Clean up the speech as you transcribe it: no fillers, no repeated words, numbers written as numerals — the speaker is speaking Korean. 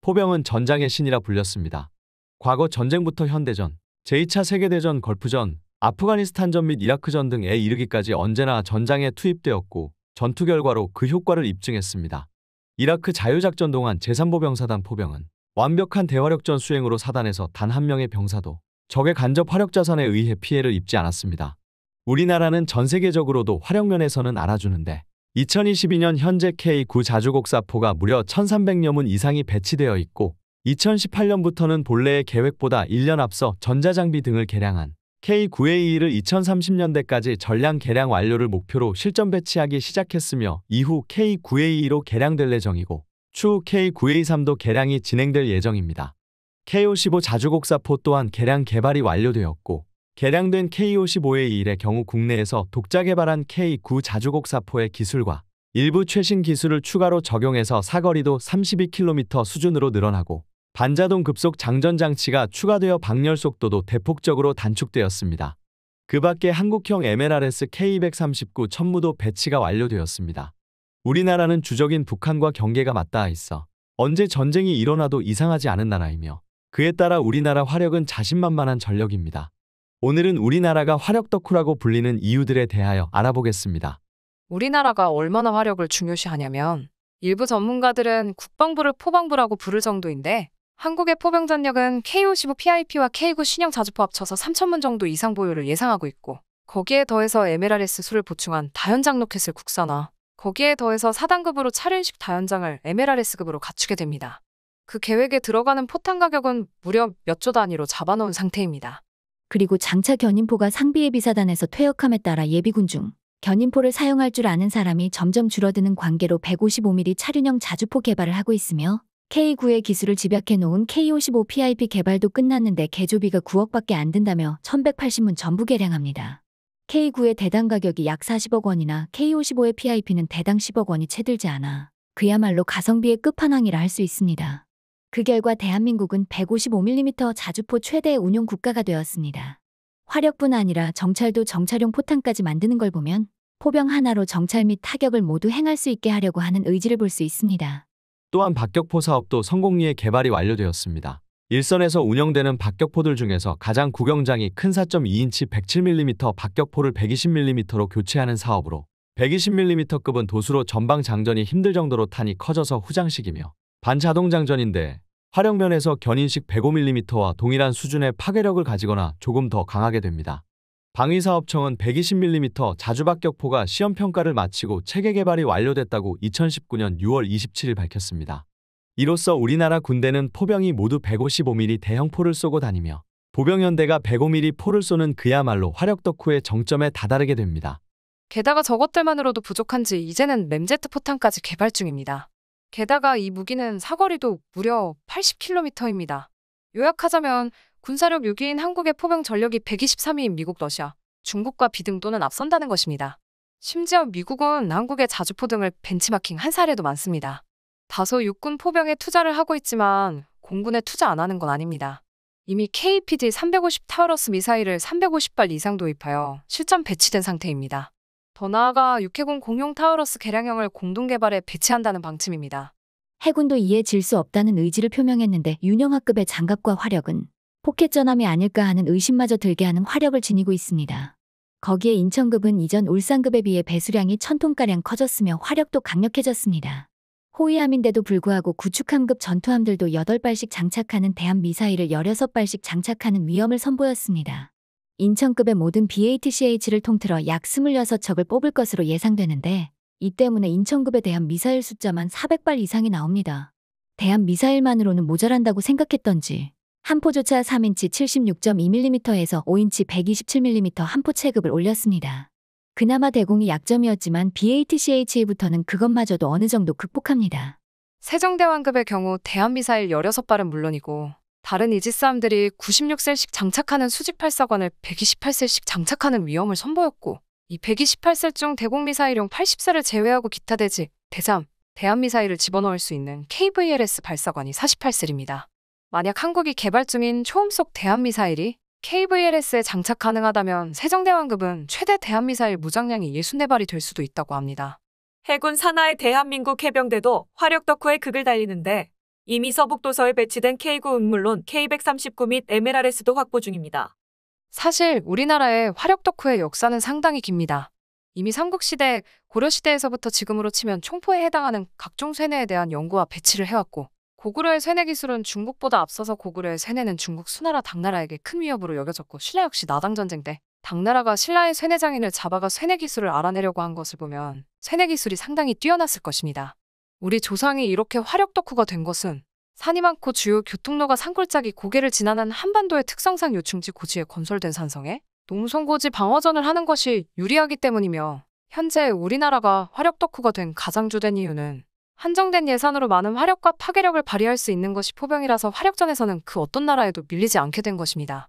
포병은 전장의 신이라 불렸습니다. 과거 전쟁부터 현대전, 제2차 세계대전, 걸프전, 아프가니스탄전 및 이라크전 등에 이르기까지 언제나 전장에 투입되었고 전투 결과로 그 효과를 입증했습니다. 이라크 자유작전 동안 제3보병사단 포병은 완벽한 대화력전 수행으로 사단에서 단 한 명의 병사도 적의 간접 화력 자산에 의해 피해를 입지 않았습니다. 우리나라는 전 세계적으로도 화력면에서는 알아주는데 2022년 현재 K9 자주곡사포가 무려 1,300여 문 이상이 배치되어 있고 2018년부터는 본래의 계획보다 1년 앞서 전자장비 등을 개량한 K9A2를 2030년대까지 전량 개량 완료를 목표로 실전 배치하기 시작했으며 이후 K9A2로 개량될 예정이고 추후 K9A3도 개량이 진행될 예정입니다. K55 자주곡사포 또한 개량 개발이 완료되었고 개량된 K55A1의 경우 국내에서 독자 개발한 K9 자주곡사포의 기술과 일부 최신 기술을 추가로 적용해서 사거리도 32km 수준으로 늘어나고 반자동 급속 장전 장치가 추가되어 방열 속도도 대폭적으로 단축되었습니다. 그 밖에 한국형 MLRS K239 천무도 배치가 완료되었습니다. 우리나라는 주적인 북한과 경계가 맞닿아 있어 언제 전쟁이 일어나도 이상하지 않은 나라이며 그에 따라 우리나라 화력은 자신만만한 전력입니다. 오늘은 우리나라가 화력 덕후라고 불리는 이유들에 대하여 알아보겠습니다. 우리나라가 얼마나 화력을 중요시하냐면 일부 전문가들은 국방부를 포방부라고 부를 정도인데 한국의 포병 전력은 K55 PIP와 K9 신형 자주포 합쳐서 3,000문 정도 이상 보유를 예상하고 있고 거기에 더해서 MLRS 수를 보충한 다연장 로켓을 국산화, 거기에 더해서 4단급으로 차륜식 다연장을 MLRS급으로 갖추게 됩니다. 그 계획에 들어가는 포탄 가격은 무려 몇 조 단위로 잡아놓은 상태입니다. 그리고 장차 견인포가 상비의 비사단에서 퇴역함에 따라 예비군 중 견인포를 사용할 줄 아는 사람이 점점 줄어드는 관계로 155mm 차륜형 자주포 개발을 하고 있으며 K9의 기술을 집약해 놓은 K55 PIP 개발도 끝났는데 개조비가 9억밖에 안 든다며 1180문 전부 개량합니다. K9의 대당 가격이 약 40억 원이나 K55의 PIP는 대당 10억 원이 채 들지 않아 그야말로 가성비의 끝판왕이라 할 수 있습니다. 그 결과 대한민국은 155mm 자주포 최대 운용 국가가 되었습니다. 화력뿐 아니라 정찰도 정찰용 포탄까지 만드는 걸 보면 포병 하나로 정찰 및 타격을 모두 행할 수 있게 하려고 하는 의지를 볼 수 있습니다. 또한 박격포 사업도 성공리에 개발이 완료되었습니다. 일선에서 운영되는 박격포들 중에서 가장 구경장이 큰 4.2인치 107mm 박격포를 120mm로 교체하는 사업으로 120mm급은 도수로 전방 장전이 힘들 정도로 탄이 커져서 후장식이며 반자동 장전인데 화력면에서 견인식 105mm와 동일한 수준의 파괴력을 가지거나 조금 더 강하게 됩니다. 방위사업청은 120mm 자주박격포가 시험평가를 마치고 체계 개발이 완료됐다고 2019년 6월 27일 밝혔습니다. 이로써 우리나라 군대는 포병이 모두 155mm 대형포를 쏘고 다니며 보병연대가 105mm 포를 쏘는 그야말로 화력 덕후의 정점에 다다르게 됩니다. 게다가 저것들만으로도 부족한지 이제는 램제트 포탄까지 개발 중입니다. 게다가 이 무기는 사거리도 무려 80km입니다. 요약하자면 군사력 6위인 한국의 포병 전력이 123위인 미국, 러시아, 중국과 비등도는 앞선다는 것입니다. 심지어 미국은 한국의 자주포 등을 벤치마킹 한 사례도 많습니다. 다소 육군 포병에 투자를 하고 있지만 공군에 투자 안 하는 건 아닙니다. 이미 KPD 350 타우러스 미사일을 350발 이상 도입하여 실전 배치된 상태입니다. 더 나아가 육해군 공용 타우러스 개량형을 공동 개발에 배치한다는 방침입니다. 해군도 이에 질 수 없다는 의지를 표명했는데 윤영하급의 장갑과 화력은 포켓 전함이 아닐까 하는 의심마저 들게 하는 화력을 지니고 있습니다. 거기에 인천급은 이전 울산급에 비해 배수량이 1000톤가량 커졌으며 화력도 강력해졌습니다. 호위함인데도 불구하고 구축함급 전투함들도 8발씩 장착하는 대함 미사일을 16발씩 장착하는 위험을 선보였습니다. 인천급의 모든 BATCH를 통틀어 약 26척을 뽑을 것으로 예상되는데 이 때문에 인천급에 대한 미사일 숫자만 400발 이상이 나옵니다. 대한 미사일만으로는 모자란다고 생각했던지 한 포조차 3인치 76.2mm에서 5인치 127mm 한 포 체급을 올렸습니다. 그나마 대공이 약점이었지만 BATCHA부터는 그것마저도 어느 정도 극복합니다. 세종대왕급의 경우 대한미사일 16발은 물론이고 다른 이지스함들이 96셀씩 장착하는 수직 발사관을 128셀씩 장착하는 위험을 선보였고 이 128셀 중 대공미사일용 80셀을 제외하고 기타 대지, 대잠, 대한미사일을 집어넣을 수 있는 KVLS 발사관이 48셀입니다. 만약 한국이 개발 중인 초음속 대한미사일이 KVLS에 장착 가능하다면 세종대왕급은 최대 대한미사일 무장량이 64발이 될 수도 있다고 합니다. 해군 산하의 대한민국 해병대도 화력 덕후의 극을 달리는데 이미 서북도서에 배치된 K9은 물론 K139 및 MLRS도 확보 중입니다. 사실 우리나라의 화력 덕후의 역사는 상당히 깁니다. 이미 삼국시대, 고려시대에서부터 지금으로 치면 총포에 해당하는 각종 쇠뇌에 대한 연구와 배치를 해왔고, 고구려의 쇠뇌 기술은 중국보다 앞서서 고구려의 쇠뇌는 중국 수나라 당나라에게 큰 위협으로 여겨졌고, 신라 역시 나당전쟁 때 당나라가 신라의 쇠뇌 장인을 잡아가 쇠뇌 기술을 알아내려고 한 것을 보면 쇠뇌 기술이 상당히 뛰어났을 것입니다. 우리 조상이 이렇게 화력 덕후가 된 것은 산이 많고 주요 교통로가 산골짜기 고개를 지나는 한반도의 특성상 요충지 고지에 건설된 산성에 농성고지 방어전을 하는 것이 유리하기 때문이며, 현재 우리나라가 화력 덕후가 된 가장 주된 이유는 한정된 예산으로 많은 화력과 파괴력을 발휘할 수 있는 것이 포병이라서 화력전에서는 그 어떤 나라에도 밀리지 않게 된 것입니다.